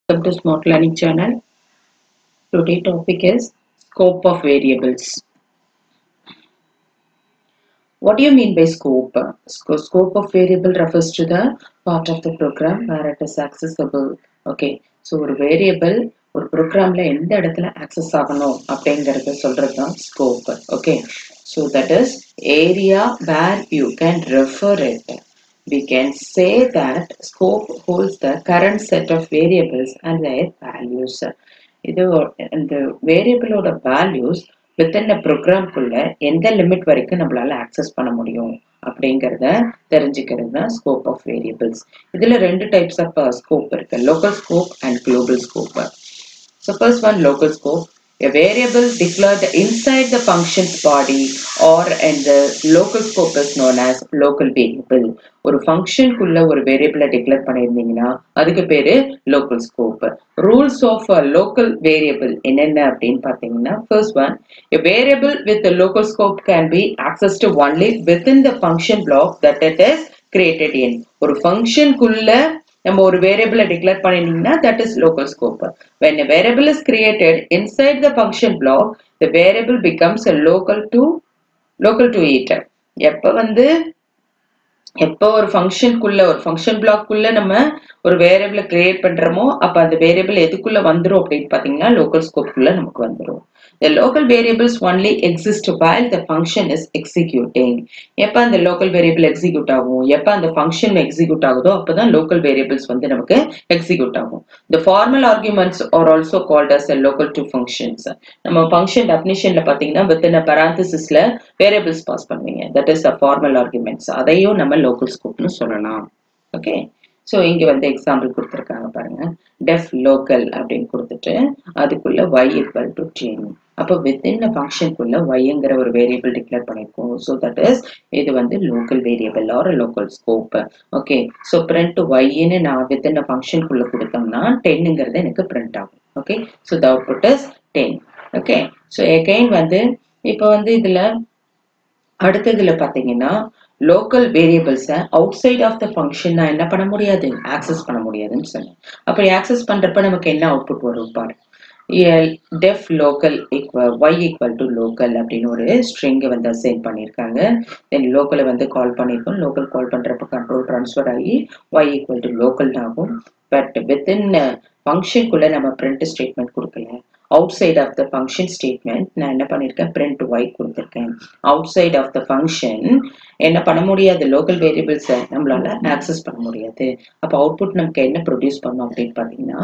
Welcome to Smart Learning Channel. Today topic is scope of variables. What do you mean by scope? Scope of variable refers to the part of the program where it is accessible. Okay, so ஒரு variable ஒரு programல எந்த இடத்துல access ஆகணும் அப்படிங்கறத சொல்றதுதான் scope. Okay, so that is area where you can refer it. We can say that scope holds the current set of variables and their values. இது இந்த variable ஓட values within a program குள்ள எந்த limit வரைக்கும் நம்மளால access பண்ண முடியும் அப்படிங்கறத தெரிஞ்சுக்கிறது தான் ஸ்கோப் ஆஃப் வேரியபிள்ஸ். இதுல ரெண்டு டைப்ஸ் ஆஃப் ஸ்கோப் இருக்கு, local scope and global scope. So first one, local scope. A variable declared inside the function's body or in the local scope is known as local variable. ஒரு function குள்ள ஒரு variable declare பண்ணிருந்தீங்கன்னா அதுக்கு பேரு local scope. Rules of a local variable என்னென்ன அப்படின்னு பார்த்தீங்கன்னா, first one, a variable with a local scope can be accessed only within the function block that it is created in. ஒரு function குள்ள நம்ம ஒரு variable declare பண்ணிருந்தீங்கன்னா that is local scope. When a variable is created inside the function block, the variable becomes a local to it. எப்போ ஒரு ஃபங்க்ஷனுக்குள்ள ஒரு function பிளாக்குள்ள நம்ம ஒரு வேரியபிளை create பண்றோமோ அப்ப அந்த வேரியபிள் எதுக்குள்ள வந்துரும் அப்படின்னு பாத்தீங்கன்னா லோக்கல் ஸ்கோப்புக்குள்ள நமக்கு வந்துரும். The local variables only exist while the function is executing. எப்ப அந்த local variable execute ஆகும், எப்ப அந்த function execute ஆகுதோ அப்பதான் local variables வந்து நமக்கு execute ஆகும். The formal arguments are also called as a local to functions. நம்ம function definitionல பாத்தீங்கன்னா within a parenthesisல variables pass பண்ணுவீங்க. That is the formal arguments. அதையும் நம்ம local scope னு சொல்லலாம். Okay. So இங்க வந்து எக்ஸாம்பிள் கொடுத்திருக்காங்க பாருங்க. def local அப்படின்னு கொடுத்துட்டு அதுக்குள்ள y equal to 10. அப்போ within a function குள்ள yங்கிற ஒரு வேரியபிள் டிக்ளேர் பண்ணிருக்கோம். So that is இது வந்து local variable or a local scope. Okay. So print y ன்னு நான் within a function குள்ள கொடுத்தோம்னா 10ங்கிறது எனக்கு print ஆகும். Okay. So the output is 10. Okay. So again வந்து இப்போ வந்து இதுல அடுத்ததுல பாத்தீங்கன்னா local variables outside of the function நான் என்ன பண்ண முடியாது, access பண்ண முடியாதுன்னு சொன்னேன். அப்படி access பண்றப்ப நமக்கு என்ன அவுட்புட் வரும் பாரு. def local y equal to local அப்படின்னு ஒரு string வந்து அசைன் பண்ணிருக்காங்க. then local வந்து கால் பண்ணிருக்கோம். local கால் பண்றப்ப control transfer ஆகி y equal to local ஆகும். but within function குள்ள நம்ம print statement கொடுக்கல. outside of the function statement நான் என்ன பண்ணிருக்கேன், print y கொடுத்திருக்கேன். outside of the function என்ன பண்ண முடியாது, local variables நம்மளால access பண்ண முடியாது. அப்ப output நமக்கு என்ன ப்ரொடியூஸ் பண்ணோம் அப்படின்னு பாத்தீங்கன்னா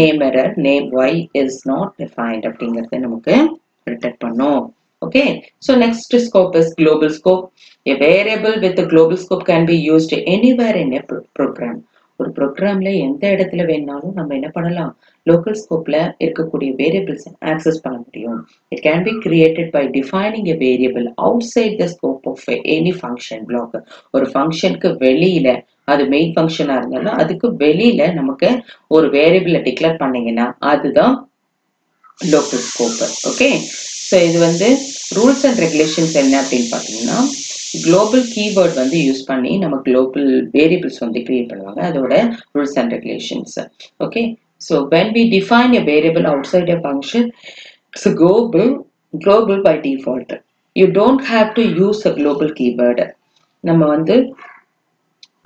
name error, name y is not defined அப்படிங்கறத நமக்கு return பண்ணோம். Okay, so next scope is global scope. A variable with a global scope can be used anywhere in a program. ஒரு ப்ரோக்ராம்ல எந்த இடத்துல வேணாலும் நம்ம என்ன பண்ணலாம், லோக்கல் ஸ்கோப்ல இருக்கக்கூடிய வேரியபிள்ஸ் ஆக்சஸ் பண்ண முடியும். It can be created by defining a variable outside the scope of any function block. ஒரு ஃபங்க்ஷனுக்கு வெளியில, அது மெயின் ஃபங்க்ஷனா இருந்தாலும் அதுக்கு வெளியில நமக்கு ஒரு வேரியபிளை டிக்ளேர் பண்ணீங்கன்னா அதுதான் லோக்கல் ஸ்கோப். ஓகே, ஸோ இது வந்து ரூல்ஸ் அண்ட் ரெகுலேஷன்ஸ் என்ன அப்படின்னு பார்த்தீங்கன்னா, குளோபல் கீவேர்ட் வந்து யூஸ் பண்ணி நம்ம குளோபல் வேரியபிள்ஸ் வந்து கிரியேட் பண்ணுவாங்க. அதோட rules and regulations. Okay, so when we define a variable outside a function, it's a global by default. You don't have to use a global keyword. நம்ம வந்து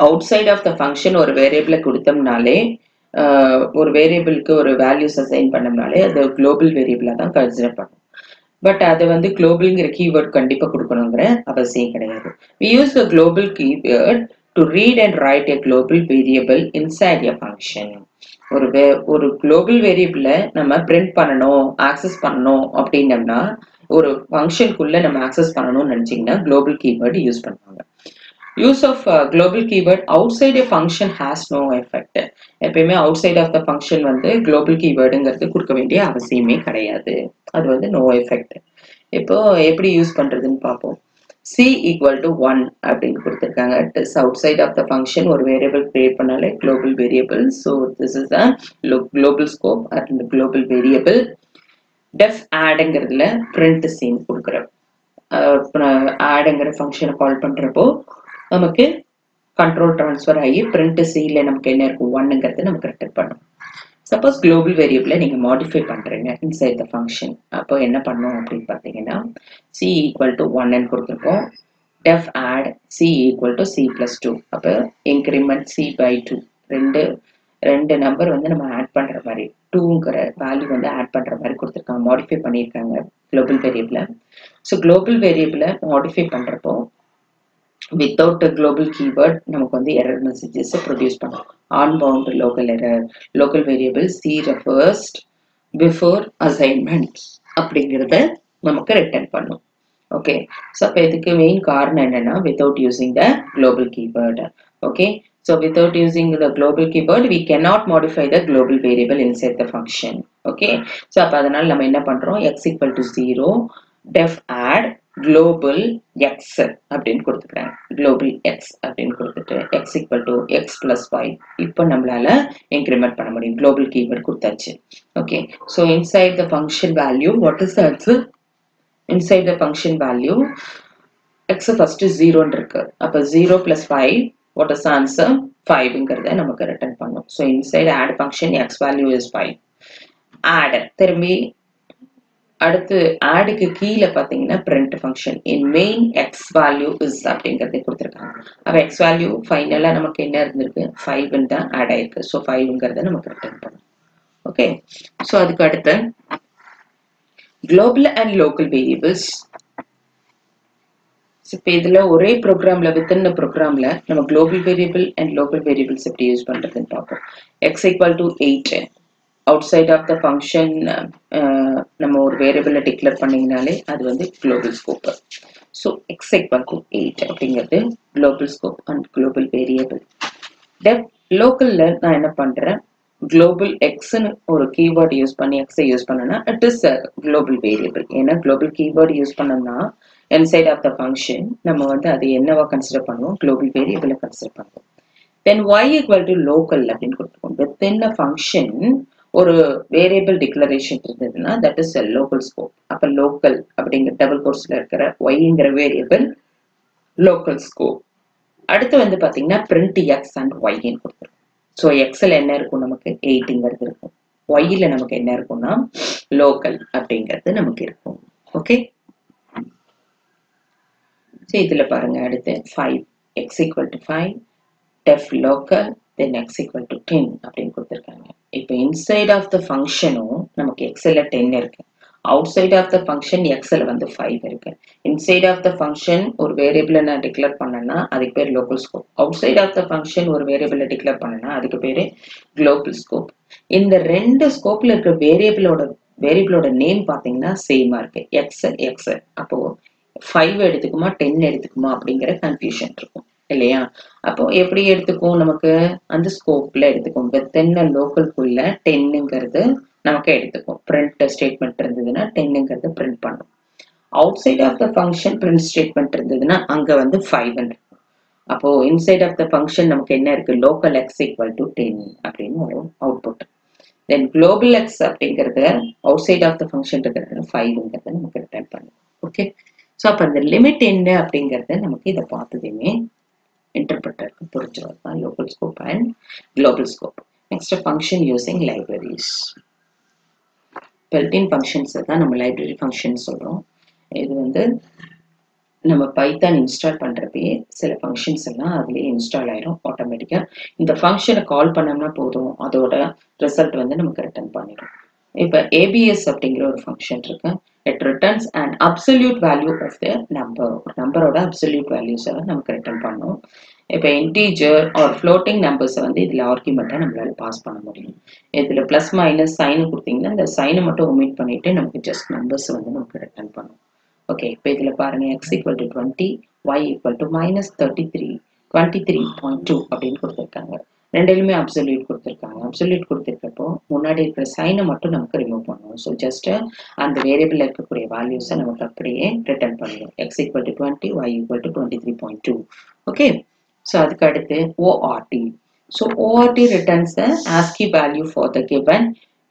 outside of the function ஒரு வேரியபிளை கொடுத்தோம்னாலே, ஒரு வேரியபிளுக்கு ஒரு values assign பண்ணோம்னாலே அது global வேரியபிளா தான் consider பண்ணும். But அது வந்து குளோபல்ங்கிற கீவேர்ட் கண்டிப்பா கொடுக்கணுங்கிற அவசியம் கிடையாது. We use the global keyword to read and write a global variable inside a function. ஒரு குளோபல் வேரியபிள நம்ம பிரிண்ட் பண்ணணும், ஆக்சஸ் பண்ணணும் அப்படின்னம்னா, ஒரு ஃபங்க்ஷனுக்குள்ள நம்ம ஆக்சஸ் பண்ணணும்னு நினைச்சீங்கன்னா குளோபல் கீவேர்டு யூஸ் பண்ணுவாங்க. Use of global keyword outside a function has no effect. எப்பயுமே outside of the function வந்து global keywordங்கிறது கொடுக்க வேண்டிய அவசியமே கிடையாது. அது வந்து no effect. இப்போ எப்படி யூஸ் பண்றதுன்னு பார்ப்போம். c equal to 1 அப்படின்னு கொடுத்திருக்காங்க. It is outside of the function ஒரு வேரியபிள் கிரியேட் பண்ணாலே global variable. So this is the global scope and the global variable. def addங்கிறதுல print scene கொடுக்குறோம். addங்கிற ஃபங்க்ஷனை கால் பண்றப்போ நமக்கு கண்ட்ரோல் டிரான்ஸ்ஃபர் ஆகி print cல நமக்கு என்ன இருக்கும், 1ங்கிறது நமக்கு ரிட்டர்ன் பண்ணும். சப்போஸ் குளோபல் வேரியபிளை நீங்க மாடிஃபை பண்றீங்க இன்சைட் த ஃபங்க்ஷன், அப்போ என்ன பண்ணும் அப்படின்னு பார்த்தீங்கன்னா c ஈக்குவல் டு 1 கொடுத்துருக்கோம். def add c equal to c plus 2. அப்போ இன்க்ரிமெண்ட் c பை 2. ரெண்டு நம்பர் வந்து நம்ம ஆட் பண்ற மாதிரி 2ங்கிற வேல்யூ வந்து ஆட் பண்ற மாதிரி கொடுத்துருக்காங்க, மாடிஃபை பண்ணியிருக்காங்க குளோபல் வேரியபிளை. ஸோ குளோபல் வேரியபிளை மாடிஃபை பண்றப்போ without a global keyword நமக்கு வந்து error messages produce பண்ணும். Unbound local error, local variable c refers before assignment அப்படிங்கிறத நமக்கு return பண்ணும். ஓகே, ஸோ அப்போ இதுக்கு மெயின் காரணம் என்னன்னா without using the global keyword. Okay, so without using the global keyword we cannot modify the global variable inside the function. Okay, so அப்போ அதனால நம்ம என்ன பண்றோம், x equal to 0 def add global x அப்படின்னு கொடுத்துக்கிறேன். global x அப்படின்னு கொடுத்துட்டு x equal to x plus 5. இப்போ நம்மளால இன்க்ரிமெண்ட் பண்ண முடியும், global keyword கொடுத்தாச்சு. Okay, so inside the function value what is the answer? Inside the function value x first 0 இருக்கு. அப்போ 0 plus 5 what is the answer? 5ங்கிறத நமக்கு ரிட்டர்ன் பண்ணும். so inside add function x value is 5. add திரும்பி அடுத்து ஆடுக்கு கீழே பார்த்தீங்கன்னா print function in main x value is அப்படிங்கிறதை கொடுத்துருக்காங்க. அப்போ x value ஃபைனலா நமக்கு என்ன இருந்திருக்கு, 5 தான் ஆட் ஆயிருக்கு. ஸோ 5ங்கிறத நமக்கு ரிட்டர்ன் பண்ணும். ஓகே, ஸோ அதுக்கு அடுத்து global and local variables. இப்போ இதுல ஒரே ப்ரோக்ராம்ல வித்தின் ப்ரோக்ராம்ல நம்ம global variable and local variables எப்படி யூஸ் பண்றதுன்னு பார்ப்போம். x equal to 8 outside of the function நம்ம ஒரு வேரியபிளை டிக்ளேர் பண்ணீங்கனாலே அது வந்து global scope. so x equal to 8 அப்படிங்கிறது global scope and global variable. localல நான் என்ன பண்றேன், global x ன்னு ஒரு keyword யூஸ் பண்ணி x யூஸ் பண்ணனா it is a global variable. ஏன்னா global keyword யூஸ் பண்ணோம்னா inside of the function நம்ம வந்து அது என்னவா கன்சிடர் பண்ணுவோம், global variable கன்சிடர் பண்ணுவோம். then y equal to local அப்படின்னு கொடுத்துருக்கோம். within a function ஒரு வேரியபிள் டிக்ளரேஷன் இருந்ததுன்னா that is a local scope. அப்ப லோக்கல் அப்படிங்கிற டபுள் கோர்ஸ்ல இருக்கிற yங்கிற வேரியபிள் லோக்கல் ஸ்கோப். அடுத்து வந்து பாத்தீங்கன்னா print x and y ன்னு கொடுத்துருக்கோம். ஸோ எக்ஸ்ல என்ன இருக்கும், நமக்கு 8ங்கிறது இருக்கும். yல நமக்கு என்ன இருக்கும்னா லோக்கல் அப்படிங்கிறது நமக்கு இருக்கும். ஓகே, ஸோ இதுல பாருங்க அடுத்து 5 x equal to 5 def local then x equal to 10 அப்படின்னு கொடுத்துருக்காங்க. இப்போ இன்சைட் ஆஃப் த ஃபங்க்ஷனும் நமக்கு எக்ஸ்ல 10 இருக்கு, outside of the function எக்ஸ்ல வந்து 5 இருக்கு. இன்சைட் ஆஃப் த ஃபங்க்ஷன் ஒரு வேரியபிளை நான் டிக்ளேர் பண்ணேன்னா அதுக்கு பேர் local scope. Outside of the function ஒரு வேரியபிளை டிக்ளேர் பண்ணேன்னா அதுக்கு பேரு குளோபல் ஸ்கோப். இந்த ரெண்டு ஸ்கோப்ல இருக்க வேரியபிளோட நேம் பாத்தீங்கன்னா சேமா இருக்கு, எக்ஸ் எக்ஸ். அப்போ 5 எடுத்துக்குமா 10 எடுத்துக்குமா அப்படிங்கிற கன்ஃபியூஷன் இருக்கும் இல்லையா. அப்போ எப்படி எடுத்துக்கும், நமக்கு அந்த ஸ்கோப்ல எடுத்துக்கும். வித்தின் லோக்கல்குள்ள 10ங்கிறது நமக்கு எடுத்துக்கும். பிரிண்ட் ஸ்டேட்மெண்ட் இருந்ததுன்னா 10ங்கிறது பிரிண்ட் பண்ணும். Outside of the function print statement இருந்ததுன்னா அங்க வந்து 5 இருக்கும். அப்போ இன்சைட் ஆஃப் த ஃபங்க்ஷன் நமக்கு என்ன இருக்கு, லோக்கல் எக்ஸ் ஈக்குவல் டு 10 அப்படின்னு வரும் அவுட்புட். தென் குளோபல் எக்ஸ் அப்படிங்கிறது outside of the function இருக்கிறது 5ங்கிறத நமக்கு ரிட்டர்ன் பண்ணும். ஓகே, ஸோ அப்போ அந்த லிமிட் என்ன அப்படிங்கிறத நமக்கு இதை பார்த்ததுமே இன்டர்பிரட்டருக்கு புரிஞ்சிடும் தான் local scope and global scope. Next function using libraries. built-in functions தான் நம்ம லைப்ரரி ஃபங்க்ஷன் சொல்றோம். இது வந்து நம்ம பைத்தான் இன்ஸ்டால் பண்றப்பே சில ஃபங்க்ஷன்ஸ் எல்லாம் அதுலயே இன்ஸ்டால் ஆயிரும் ஆட்டோமேட்டிக்கா. இந்த ஃபங்க்ஷனை கால் பண்ணோம்னா போதும், அதோட ரிசல்ட் வந்து நமக்கு ரிட்டர்ன் பண்ணிடும். இப்ப abs அப்படிங்கிற ஒரு ஃபங்க்ஷன் இருக்கு. it returns an absolute value of the number. ஒரு நம்பரோட absolute values நமக்கு ரிட்டர்ன் பண்ணும். இப்ப integer or floating numbers வந்து இதுல ஆர்குமெண்டா நம்மளால பாஸ் பண்ண முடியும். இதுல பிளஸ் மைனஸ் சைன் கொடுத்தீங்கன்னா இந்த சைனை மட்டும் ஒமிட் பண்ணிட்டு நமக்கு ஜஸ்ட் நம்பர்ஸ் வந்து நமக்கு ரிட்டர்ன் பண்ணும். ஓகே, இப்போ இதுல பாருங்க x equal to 20, y equal to minus 33, 23.2 அப்படின்னு கொடுத்துருக்காங்க. ரெண்டிலுமே அப்சல்யூட் கொடுத்துருக்காங்க. அப்சல்யூட் கொடுத்துருக்கப்போ முன்னாடி இருக்கிற சைனை மட்டும் நமக்கு ரிமூவ் பண்ணுவோம். ஸோ ஜஸ்ட் அந்த வேரியபிள் இருக்கக்கூடிய வேல்யூஸை நமக்கு அப்படியே ரிட்டர்ன் பண்ணுவோம். x equal to 20, y equal to 23.2. Okay, so அதுக்கு அடுத்து ORT. So ORT returns the ASCII value for the given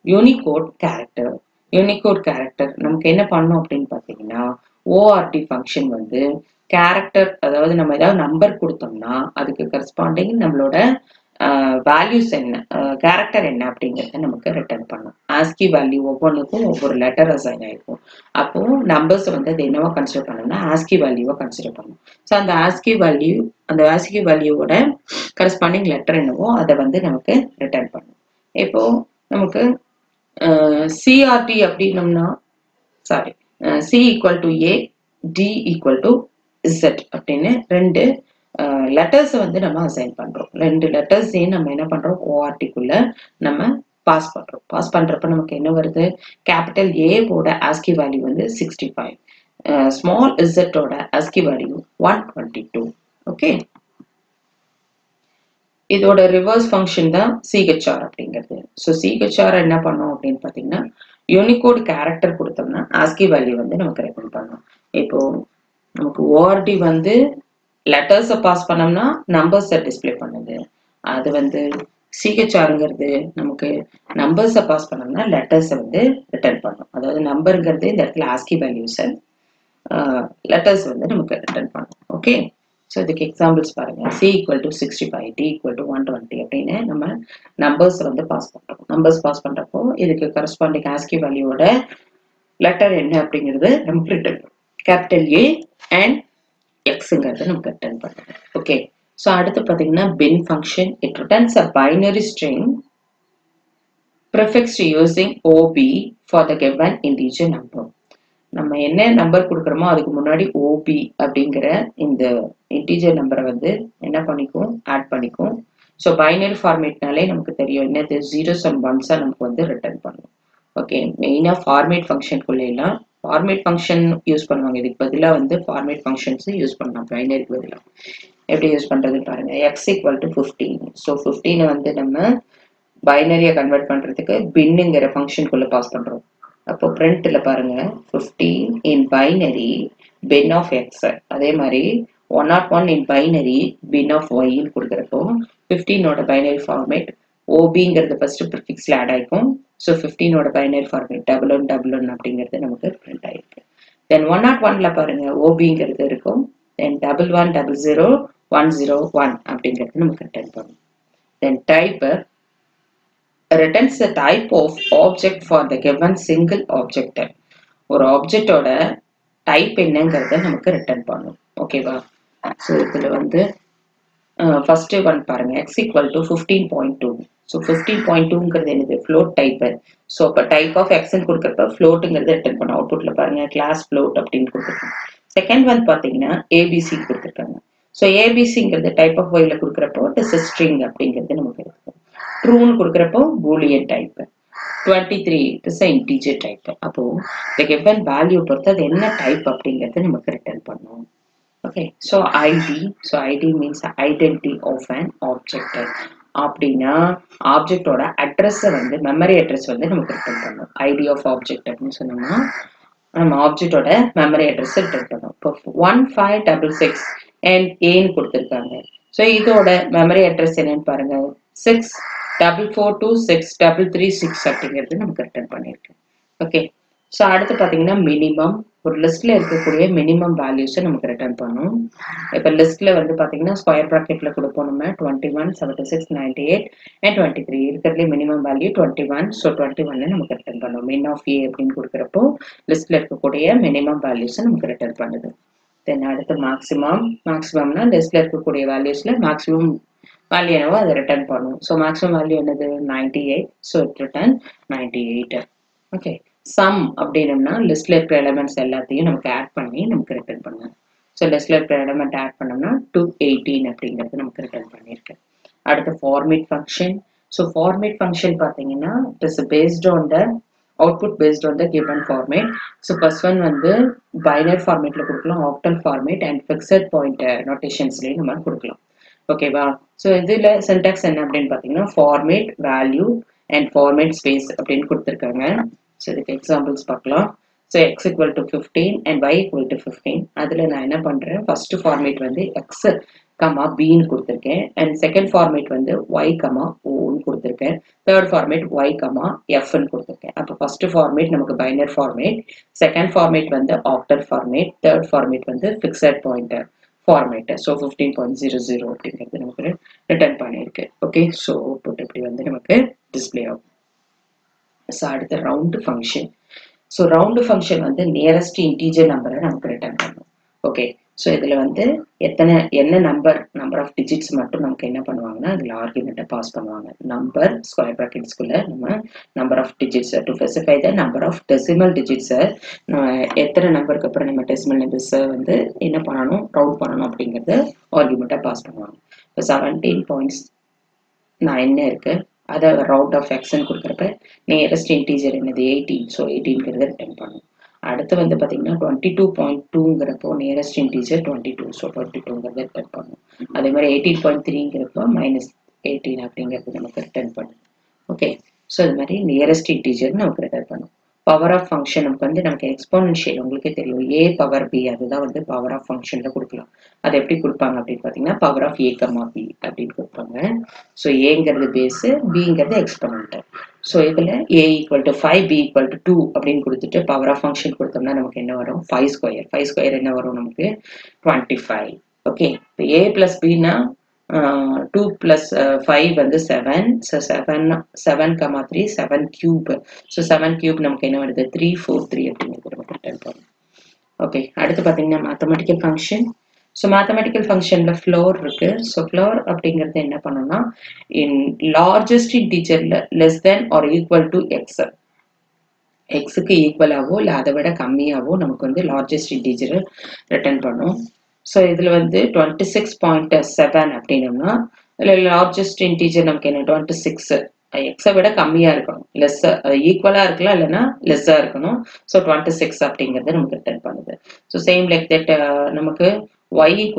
Unicode character. Unicode character நமக்கு என்ன பண்ணோம் அப்படின்னு பார்த்தீங்கன்னா ஓஆர்டி ஃபங்க்ஷன் வந்து கேரக்டர், அதாவது நம்ம ஏதாவது நம்பர் கொடுத்தோம்னா அதுக்கு கரஸ்பாண்டிங் நம்மளோட வேல்யூஸ் என்ன கேரக்டர் என்ன அப்படிங்கிறத நமக்கு ரிட்டர்ன் பண்ணும். ஆஸ்கி வேல்யூ ஒவ்வொன்றுக்கும் ஒவ்வொரு லெட்டர் அசைன் ஆயிருக்கும். அப்போ நம்பர்ஸ் வந்து அது என்னவா கன்சிடர் பண்ணணும்னா ஆஸ்கி வேல்யூவா கன்சிடர் பண்ணும். ஸோ அந்த ஆஸ்கி வேல்யூவோட கரஸ்பாண்டிங் லெட்டர் என்னவோ அதை வந்து நமக்கு ரிட்டர்ன் பண்ணும். இப்போ நமக்கு சிஆர்டி அப்படின்னம்னா sorry C equal to A D equal to Z அப்படின்னு ரெண்டு லெட்டர்ஸ் வந்து நம்ம அசைன் பண்றோம். ரெண்டு லெட்டர்ஸையும் நம்ம என்ன பண்றோம் ஓஆர்டிக்குள்ள நம்ம பாஸ் பண்றோம். பாஸ் பண்றப்ப நமக்கு என்ன வருது கேபிட்டல் ஏவோட ஆஸ்கி வேல்யூ வந்து 65, ஸ்மால் இசட்டோட ஆஸ்கி வேல்யூ 122. ஓகே, இதோட ரிவர்ஸ் ஃபங்க்ஷன் தான் சிஹெச்ஆர் அப்படிங்கிறது. ஸோ சிஹெச்ஆர் என்ன பண்ணோம் அப்படின்னு பார்த்தீங்கன்னா யூனிகோட் கேரக்டர் கொடுத்தோம்னா ஆஸ்கி வேல்யூ வந்து நமக்கு ரெக்கமெண்ட் பண்ணோம். இப்போ நமக்கு ஓஆர்டி வந்து லெட்டர்ஸை பாஸ் பண்ணோம்னா நம்பர்ஸை டிஸ்பிளே பண்ணுது. அது வந்து சிஹெச்ஆருங்கிறது நமக்கு நம்பர்ஸை பாஸ் பண்ணோம்னா லெட்டர்ஸை வந்து ரிட்டர்ன் பண்ணும். அதாவது நம்பருங்கிறது இந்த இடத்துல ஆஸ்கி வேல்யூஸை லெட்டர்ஸ் வந்து நமக்கு ரிட்டர்ன் பண்ணும். ஓகே, ஸோ இதுக்கு எக்ஸாம்பிள்ஸ் பாருங்க. C equal to 65, D equal to 120 அப்படின்னு நம்ம நம்பர்ஸ் வந்து பாஸ் பண்றோம். நம்பர்ஸ் பாஸ் பண்றப்போ இதுக்கு கரஸ்பாண்டிங் ஆஸ்கி வேல்யூவோட லெட்டர் என்ன அப்படிங்கிறது நமக்கு ரிட்டர்ன் பண்ணும். கேபிட்டல் ஏ அண்ட் எக்ஸுங்கிறது நமக்கு ரிட்டர்ன் பண்ணும். ஓகே, ஸோ அடுத்து பார்த்தீங்கன்னா bin function. It returns a binary string prefixed using OB for the given integer number. நம்ம என்ன நம்பர் கொடுக்குறோமோ அதுக்கு முன்னாடி ஓபி அப்படிங்கிற இந்த இன்டீஜர் நம்பரை வந்து என்ன பண்ணிக்கும் ஆட் பண்ணிக்கும். ஸோ பைனரி ஃபார்மேட்னாலே நமக்கு தெரியும் என்னது ஜீரோஸ் அண்ட் ஒன்ஸாக நமக்கு வந்து ரிட்டர்ன் பண்ணும். ஓகே, மெயினாக ஃபார்மேட் ஃபங்க்ஷனுக்குள்ளேலாம் ஃபார்மேட் ஃபங்க்ஷன் யூஸ் பண்ணுவாங்க. இதுக்கு பதிலாக வந்து ஃபார்மேட் ஃபங்க்ஷன்ஸ் யூஸ் பண்ணலாம் பைனரிக்கு பதிலாக. எப்படி யூஸ் பண்ணுறதுன்னு பாருங்க. X equal to 15. ஸோ 15 வந்து நம்ம பைனரியை கன்வெர்ட் பண்ணுறதுக்கு பின்னுங்கிற ஃபங்க்ஷனுக்குள்ளே பாஸ் பண்ணுறோம். அப்போ பிரிண்ட்ல பாருங்க 15 in binary bin of x. அதே மாதிரி 101 in binary bin of y ன்னு கொடுக்குறப்போ 15ஓட பைனரி ஃபார்மேட் ஓபிங்கிறது ஃபர்ஸ்ட் ப்ரிஃபிக்ஸ்ல ஆட் ஆயிக்கும். ஸோ 15ஓட பைனரி ஃபார்மேட் டபுள் ஒன் அப்படிங்கிறது நமக்கு பிரிண்ட் ஆயிருக்கு. தென் 101ல பாருங்க ஓபிங்கிறது இருக்கும். தென் 11001001 அப்படிங்கிறது நமக்கு ரிட்டர்ன் பண்ணும். தென் type returns the type of object for the given single object. ஒரு ஆப்ஜெக்டோட டைப் என்னங்கிறத நமக்கு ரிட்டர்ன் பண்ணும். ஓகேவா, ஸோ இதில் வந்து ஃபர்ஸ்ட் ஒன் பாருங்க எக்ஸ் ஈக்குவல் டு 15.2. ஸோ 15.2ங்கிறது என்னது ஃப்ளோட் டைப்பு. ஸோ அப்போ டைப் ஆஃப் எக்ஸ்ன்னு கொடுக்குறப்ப ஃப்ளோட்டுங்கிறது ரிட்டர்ன் பண்ணும். அவுட்புட்ல பாருங்க கிளாஸ் ஃப்ளோட் அப்படின்னு கொடுத்துருக்காங்க. செகண்ட் ஒன் பார்த்தீங்கன்னா ஏபிசி கொடுத்துருக்காங்க. ஸோ ஏபிசிங்கிறது டைப் ஆஃப் ஒய்ல கொடுக்குறப்போ இட்ஸ் ஸ்ட்ரிங் அப்படிங்கிறது நமக்கு இருக்கும். ட்ரூன்னு கொடுக்குறப்போ boolean type. 23 it's integer type. அப்போ இந்த கிவன் வேல்யூ பொறுத்து அது என்ன டைப் அப்படிங்கிறது நமக்கு ரிட்டர்ன் பண்ணும். Okay, so ID. So ID means identity of an object. அப்படின்னா ஆப்ஜெக்டோட அட்ரஸை வந்து மெமரி அட்ரஸ் வந்து நமக்கு ரிட்டர்ன் பண்ணும். ஐடி ஆஃப் ஆப்ஜெக்ட் அப்படின்னு சொன்னோம்னா நம்ம ஆப்ஜெக்டோட மெமரி அட்ரஸ் ரிட்டர்ன் பண்ணும். இப்போ 1566 அண்ட் ஏன்னு கொடுத்துருக்காங்க. ஸோ இதோட மெமரி அட்ரஸ் என்னன்னு பாருங்க 644263336 அப்படிங்கிறது நமக்கு ரிட்டர்ன் பண்ணியிருக்கு. ஓகே, ஸோ அடுத்து பார்த்தீங்கன்னா மினிமம். ஒரு லிஸ்ட்ல இருக்கக்கூடிய மினிமம் வேல்யூஸை நமக்கு ரிட்டர்ன் பண்ணும். இப்போ லிஸ்ட்ல வந்து பார்த்தீங்கன்னா ஸ்கொயர் ப்ராக்கெட்ல கொடுப்போம் நம்ம 21, 76, 98 and 23 இருக்கிறதுலே மினிமம் வேல்யூ 21. ஸோ 21 நமக்கு ரிட்டர்ன் பண்ணும். மின் ஆஃப் ஏ அப்படின்னு கொடுக்குறப்போ லிஸ்ட்ல இருக்கக்கூடிய மினிமம் வேல்யூஸை நமக்கு ரிட்டர்ன் பண்ணுது. தென் அடுத்து மேக்ஸிமம்னா லிஸ்ட்ல இருக்கக்கூடிய வேல்யூஸ்ல மேக்ஸிமம் வேல்யூ என்னவோ அதை ரிட்டர்ன் பண்ணும். ஸோ மேக்ஸிமம் வேல்யூ என்னது 98. So it return 98. Okay, sum அப்படின்னம்னா லிஸ்ட்ல இருக்கிற எலிமெண்ட்ஸ் எல்லாத்தையும் நமக்கு ஆட் பண்ணி நமக்கு ரிட்டர்ன் பண்ணும். ஸோ லிஸ்ட்ல இருக்கிற எலிமெண்ட் ஆட் பண்ணோம்னா 218 அப்படிங்கிறது நமக்கு ரிட்டர்ன் பண்ணியிருக்கு. அடுத்து format function. So format function பார்த்தீங்கன்னா it is based on the output based on the given format. So first one வந்து binary formatல கொடுக்கலாம், octal format and fixed point notationsலயும் நம்ம கொடுக்கலாம். ஓகேவா, ஸோ இதில் சின்டாக்ஸ் என்ன அப்படின்னு பார்த்தீங்கன்னா format value and format space அப்படின்னு கொடுத்துருக்காங்க. ஸோ இதுக்கு எக்ஸாம்பிள்ஸ் பார்க்கலாம். So X equal to 15 and Y equal to 15. அதில் நான் என்ன பண்ணுறேன் ஃபர்ஸ்ட் ஃபார்மேட் வந்து எக்ஸ் கமா பின்னு கொடுத்துருக்கேன் அண்ட் செகண்ட் ஃபார்மேட் வந்து ஒய் கமா ஓன்னு கொடுத்துருக்கேன். தேர்ட் ஃபார்மேட் ஒய் கமா எஃப்னு கொடுத்துருக்கேன். அப்போ ஃபர்ஸ்ட் ஃபார்மேட் நமக்கு பைனரி ஃபார்மேட், செகண்ட் ஃபார்மேட் வந்து ஆக்டல் ஃபார்மேட், தேர்ட் ஃபார்மேட் வந்து ஃபிக்ஸட் பாயிண்டர் ஃபார்மேட். ஸோ 15.00 அப்படிங்கிறது நமக்கு ரிட்டர்ன் பண்ணியிருக்கு. ஓகே, ஸோ அவுட்புட் இப்படி வந்து நமக்கு டிஸ்பிளே ஆகும். ஸோ அடுத்த round function. So round function வந்து நியரஸ்ட் இன்டீஜர் நம்பரை நமக்கு ரிட்டர்ன் பண்ணும். ஓகே, ஸோ இதில் வந்து என்ன நம்பர் ஆஃப் டிஜிட்ஸ் மட்டும் நமக்கு என்ன பண்ணுவாங்கன்னா அதில் ஆர்குமெண்ட்டை பாஸ் பண்ணுவாங்க. நம்பர் ஸ்கொயர் ப்ராக்கெட்ஸ்குள்ளே நம்ம நம்பர் ஆஃப் டிஜிட்ஸை to specify the number of decimal டிஜிட்ஸை எத்தனை நம்பருக்கு அப்புறம் நம்ம டெசிமல் நம்பர்ஸை வந்து என்ன பண்ணணும், ரவுண்ட் பண்ணணும் அப்படிங்கிறத ஆர்குமெண்ட்டை பாஸ் பண்ணுவாங்க. இப்போ 17.9 இருக்குது, அதை ரவுண்ட் ஆஃப் எக்ஸ்ன்னு கொடுக்குறப்ப நியரஸ்ட் இன்டீஜர் என்னது 18, ஸோ 18ங்கிறத ரிட்டர்ன் பண்ணும். அடுத்து வந்து பார்த்தீங்கன்னா 22.2ங்கிறப்போ நியரஸ்ட் இன்டீஜர் 22, ஸோ 22ங்கிறத ரிட்டர்ன் பண்ணும். அதே மாதிரி 18.3ங்கிறப்போ -18 அப்படிங்கிறது நமக்கு ரிட்டர்ன் பண்ணும். ஓகே, ஸோ இது மாதிரி நியரஸ்ட் இன்டீஜர் நமக்கு ரிட்டர்ன் பண்ணும். பவர் ஆஃப் ஃபங்க்ஷன் நமக்கு வந்து நமக்கு எக்ஸ்போனன்ஷியல் உங்களுக்கே தெரியும், a பவர் b, அதுதான் வந்து பவர் ஆஃப் ஃபங்க்ஷனில் கொடுக்கலாம். அது எப்படி கொடுப்பாங்க அப்படின்னு பார்த்தீங்கன்னா பவர் ஆஃப் a, b அப்படின்னு கொடுப்பாங்க. ஸோ ஏங்கிறது பேஸு, பிங்கிறது எக்ஸ்போனன்ட். ஸோ இதில் a = 5, b = 2 அப்படின்னு கொடுத்துட்டு பவர் ஆஃப் ஃபங்க்ஷன் கொடுத்தோம்னா நமக்கு என்ன வரும், 5 ஸ்கொயர் என்ன வரும் நமக்கு 25. ஓகே, இப்போ a + bனா 2 + 5 வந்து 7, ஸோ 7, 3 7 cube, ஸோ 7 cube நமக்கு என்ன வருது 343 அப்படிங்கிறது நமக்கு ரிட்டர்ன் பண்ணும். ஓகே, அடுத்து பார்த்தீங்கன்னா மேத்தமெட்டிக்கல் ஃபங்க்ஷன். ஸோ மேத்தமெட்டிக்கல் ஃபங்க்ஷனில் ஃப்ளோர் இருக்கு. ஸோ ஃப்ளோர் அப்படிங்கிறது என்ன பண்ணணும்னா இன் லார்ஜஸ்ட் இன்டீஜரில் less than or equal to x, எக்ஸுக்கு ஈக்குவலாகவோ இல்லை அதை விட கம்மியாகவோ நமக்கு வந்து லார்ஜஸ்ட் இன்டீஜரை ரிட்டர்ன் பண்ணும். ஸோ இதில் வந்து 26.7 அப்படின்னோம்னா இதில் லார்ஜஸ்ட் இன்டீஜர் நமக்கு என்ன 26, எக்ஸை விட கம்மியாக இருக்கணும், லெஸ்ஸாக ஈக்குவலாக இருக்கலாம், இல்லைன்னா லெஸ்ஸாக இருக்கணும். ஸோ 26 அப்படிங்கிறது நமக்கு ரிட்டர்ன் பண்ணுது. ஸோ சேம் லைக் தட் நமக்கு y =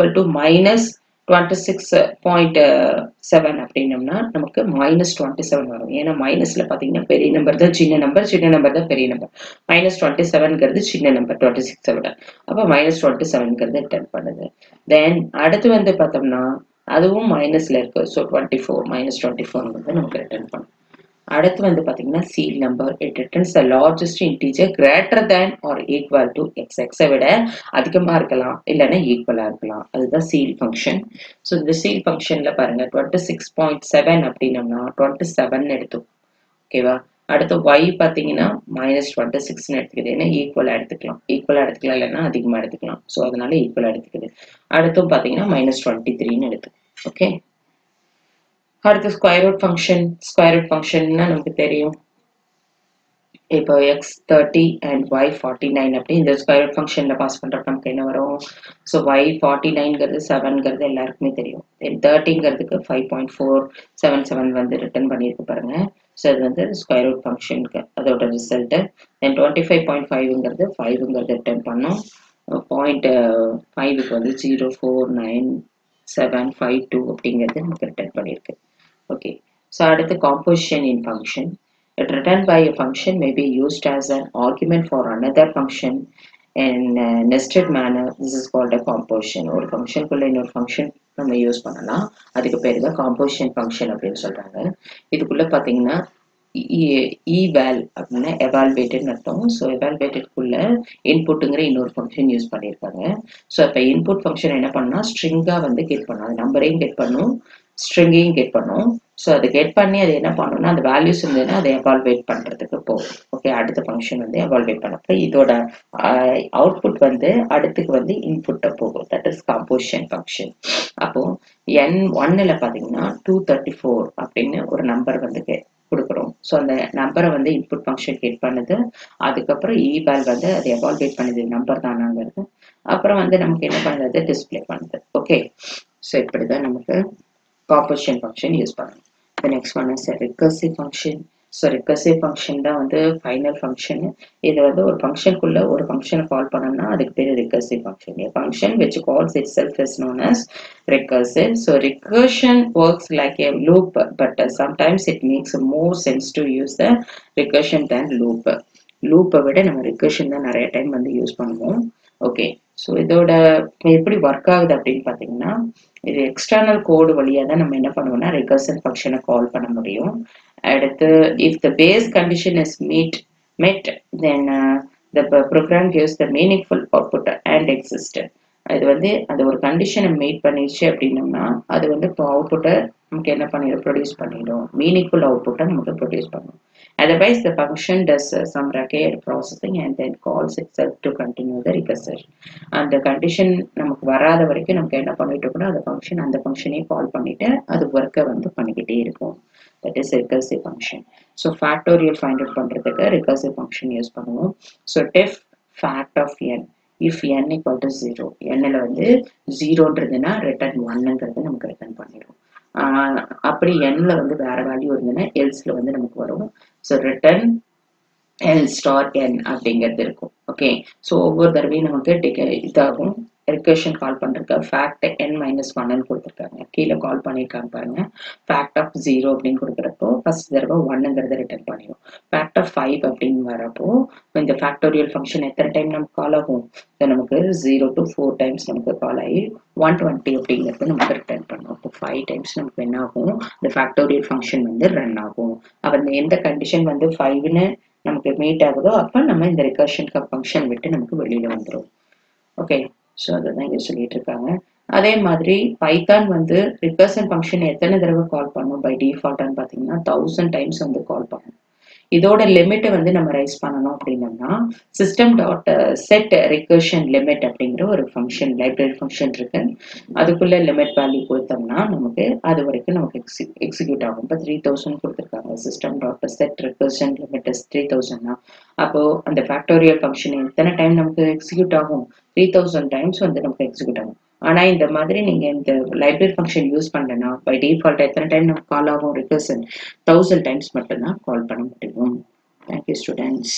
-26.7 அப்படின்னோம்னா நமக்கு -27 வரும். ஏன்னா மைனஸ்ல பார்த்தீங்கன்னா பெரிய நம்பர் தான் சின்ன நம்பர், சின்ன நம்பர் தான் பெரிய நம்பர். -27ங்கிறது சின்ன நம்பர் 26 விட, அப்போ -27ங்கிறது ரிட்டர்ன் பண்ணுது. தென் அடுத்து வந்து பார்த்தோம்னா அதுவும் மைனஸ்ல இருக்கு. ஸோ 24 -24ங்கிறது நமக்கு ரிட்டர்ன் பண்ணும். அடுத்து வந்து பார்த்தீங்கன்னா seal number, it returns the largest integer greater than or equal to X, எக்ஸை விட அதிகமாக இருக்கலாம் இல்லைன்னா ஈக்குவலாக இருக்கலாம், அதுதான் சீல் ஃபங்க்ஷன். ஸோ இந்த சீல் ஃபங்க்ஷனில் பாருங்க 26.7 அப்படின்னோம்னா 27 எடுத்துக்கும். ஓகேவா, அடுத்து y பார்த்தீங்கன்னா -26ன்னு எடுத்துக்குது, ஏன்னா ஈக்குவலாக எடுத்துக்கலாம், இல்லைன்னா அதிகமாக எடுத்துக்கலாம். ஸோ அதனால ஈக்குவலாக எடுத்துக்குது. அடுத்தும் பார்த்தீங்கன்னா -23ன்னு எடுத்துக்கும். ஓகே, அடுத்து square root function. Square root ஃபங்க்ஷன்னா நமக்கு தெரியும், இப்போ x30 and y49 அப்படி இந்த ஸ்கொயர் ரூட் ஃபங்க்ஷனில் பாஸ் பண்ணுறப்ப நமக்கு என்ன வரும். ஸோ y49ங்கிறது 7ங்கிறது எல்லாருக்குமே தெரியும். தென் 30ங்கிறதுக்கு 5.477 வந்து ரிட்டர்ன் பண்ணியிருக்கு பாருங்க. ஸோ அது வந்து ஸ்கொயர் ரூட் ஃபங்க்ஷனுக்கு அதோட ரிசல்ட்டு. தென் 25.5ங்கிறது 5ங்கிறது ரிட்டர்ன் பண்ணோம். 0.5க்கு வந்து 0.497752 அப்படிங்கிறது நமக்கு ரிட்டர்ன் பண்ணியிருக்கு. ஓகே, ஸோ அடுத்து composition in function. It returned by a function may be used as an argument for another function in a nested manner. This is called a composition. ஒரு ஃபங்க்ஷனுக்குள்ள இன்னொரு function நம்ம use பண்ணலாம், அதுக்கு பேர் தான் composition function அப்படின்னு சொல்றாங்க. இதுக்குள்ள பார்த்தீங்கன்னா eval அப்படின்னா எவால்வேட்டட்னு அர்த்தம். ஸோ எவால்வேட்டட்குள்ள இன்புட்டுங்கிற இன்னொரு ஃபங்க்ஷன் யூஸ் பண்ணியிருக்காங்க. ஸோ இப்போ இன்புட் ஃபங்க்ஷன் என்ன பண்ணா ஸ்ட்ரிங்காக வந்து கெட் பண்ணும், அது நம்பரையும் கெட் பண்ணும், ஸ்ட்ரிங்கையும் கெட் பண்ணும். ஸோ அதை கெட் பண்ணி அது என்ன பண்ணணும்னா அந்த வேல்யூஸ் இருந்ததுன்னா அதை எவால்வேட் பண்ணுறதுக்கு போகும். ஓகே, அடுத்த ஃபங்க்ஷன் வந்து எவால்வேட் பண்ணப்போ இதோட அவுட்புட் வந்து அடுத்துக்கு வந்து இன்புட்டை போகும். That is composition function. அப்போது N1ல் பார்த்தீங்கன்னா 234 அப்படின்னு ஒரு நம்பர் வந்து கொடுக்குறோம். ஸோ அந்த நம்பரை வந்து இன்புட் ஃபங்க்ஷன் கெட் பண்ணுது, அதுக்கப்புறம் eval வந்து அதை எவால்வேட் பண்ணுது நம்பர் தானாங்கிறது, அப்புறம் வந்து நமக்கு என்ன பண்ணுறது டிஸ்பிளே பண்ணுது. ஓகே, ஸோ இப்படி தான் நமக்கு composition function use பண்ணணும். The next one is a recursive function. So recursive function தான் வந்து final function. இது வந்து ஒரு ஃபங்க்ஷனுக்குள்ள ஒரு ஃபங்க்ஷனை கால் பண்ணோம்னா அதுக்கு பேர் recursive function. A function which calls itself is known as recursive. So recursion works like a loop, but sometimes it makes more sense to use the recursion than loop. லூப்பை விட நம்ம recursion தான் நிறைய டைம் வந்து use பண்ணுவோம். Okay, so இதோட எப்படி work ஆகுது அப்படின்னு பார்த்தீங்கன்னா இது எக்ஸ்டர்னல் கோடு வழியாக தான் நம்ம என்ன பண்ணுவோம்னா recursion ஃபங்க்ஷனை கால் பண்ண முடியும். அடுத்து if the base condition is met then the program gives the meaningful output and exist. அது வந்து அது ஒரு கண்டிஷனை மேட் பண்ணிடுச்சு அப்படின்னோம்னா அது வந்து இப்போ அவுட்புட்டை நமக்கு என்ன பண்ணிடும், ப்ரொடியூஸ் பண்ணிடும், மீனிங்ஃபுல் அவுட்புட்டை நமக்கு ப்ரொடியூஸ் பண்ணும். Otherwise, the function does some required processing and then calls itself to continue the recursion. அந்த கண்டிஷன் நமக்கு வராத வரைக்கும் நமக்கு என்ன பண்ணிட்டு இருக்கணும், அந்த ஃபங்க்ஷன் அந்த ஃபங்க்ஷனே கால் பண்ணிட்டு அது ஒர்க்கை வந்து பண்ணிக்கிட்டே இருக்கும். That is recursive function. So factorial find out பண்ணுறதுக்கு ரிகர்சிவ் ஃபங்க்ஷன் யூஸ் பண்ணுவோம். So def fact of N if n equal to 0, nல வந்து 0ன்றதுன்னா ரிட்டர்ன் 1ங்கிறது நமக்கு ரிட்டர்ன் பண்ணிடும். அப்படி nல வந்து வேற வேல்யூ இருந்ததுன்னா எல்ஸ்ல வந்து நமக்கு வரும். So return L star n அப்படிங்கிறது இருக்கும். ஓகே, ஸோ ஒவ்வொரு தடவையும் நமக்கு இதாகும். ரெக்கர்ஷன் கால் பண்ணுறதுக்கு ஃபேக்ட் n மைனஸ் 1ன்னு கொடுத்துருக்காங்க, கீழே கால் பண்ணியிருக்காங்க பாருங்க. ஃபேக்ட் ஆஃப் 0 அப்படின்னு கொடுக்குறப்போ ஃபர்ஸ்ட் தடவை 1ங்கிறத ரிட்டர்ன் பண்ணிடும். ஃபேக்ட் ஆஃப் 5 அப்படின்னு வரப்போ இந்த ஃபேக்டோரியல் ஃபங்க்ஷன் எத்தனை டைம் நமக்கு கால் ஆகும், நமக்கு 0 to 4 டைம்ஸ் நமக்கு கால் ஆகி 120 அப்படிங்கிறது நமக்கு ரிட்டர்ன் பண்ணும். அப்போ 5 டைம்ஸ் நமக்கு என்ன ஆகும், இந்த ஃபேக்டோரியல் ஃபங்க்ஷன் வந்து ரன் ஆகும். அப்போ எந்த கண்டிஷன் வந்து 5ன்னு நமக்கு மீட் ஆகுதோ அப்போ நம்ம இந்த ரிகர்ஷன் ஃபங்க்ஷன் விட்டு நமக்கு வெளியில வந்துடும். ஓகே, ஸோ அதுதான் இங்கே சொல்லிட்டு இருக்காங்க. அதே மாதிரி பைத்தான் வந்து ரிகர்ஷன் ஃபங்க்ஷன் எத்தனை தடவை கால் பண்ணும் பை டிஃபால்ட்னு பார்த்தீங்கன்னா 1000 டைம்ஸ் வந்து கால் பண்ணும். இதோட லிமிட்டை வந்து நம்ம ரைஸ் பண்ணணும் அப்படின்னோம்னா system dot set recursion limit அப்படிங்கிற ஒரு ஃபங்க்ஷன் லைப்ரரி ஃபங்க்ஷன் இருக்கு. அதுக்குள்ள லிமிட் வேல்யூ கொடுத்தோம்னா நமக்கு அது வரைக்கும் நமக்கு எக்ஸிக்யூட் ஆகும். இப்போ 3000 கொடுத்துருக்காங்க, system dot set recursion limit is 3000னா அப்போ அந்த ஃபேக்டோரியல் ஃபங்க்ஷன் எத்தனை டைம் நமக்கு எக்ஸிக்யூட் ஆகும், 3000 டைம்ஸ் வந்து நமக்கு எக்ஸிக்யூட் ஆகும். ஆனா இந்த மாதிரி நீங்க இந்த லைப்ரரி ஃபங்க்ஷன் யூஸ் பண்ணலன்னா பை டிஃபால்ட் எத்தனை டைம் நமக்கு கால் ஆகும், ரிகர்ஷன் 1000 டைம்ஸ் மட்டும்தான் கால் பண்ண முடியும். Thank you students.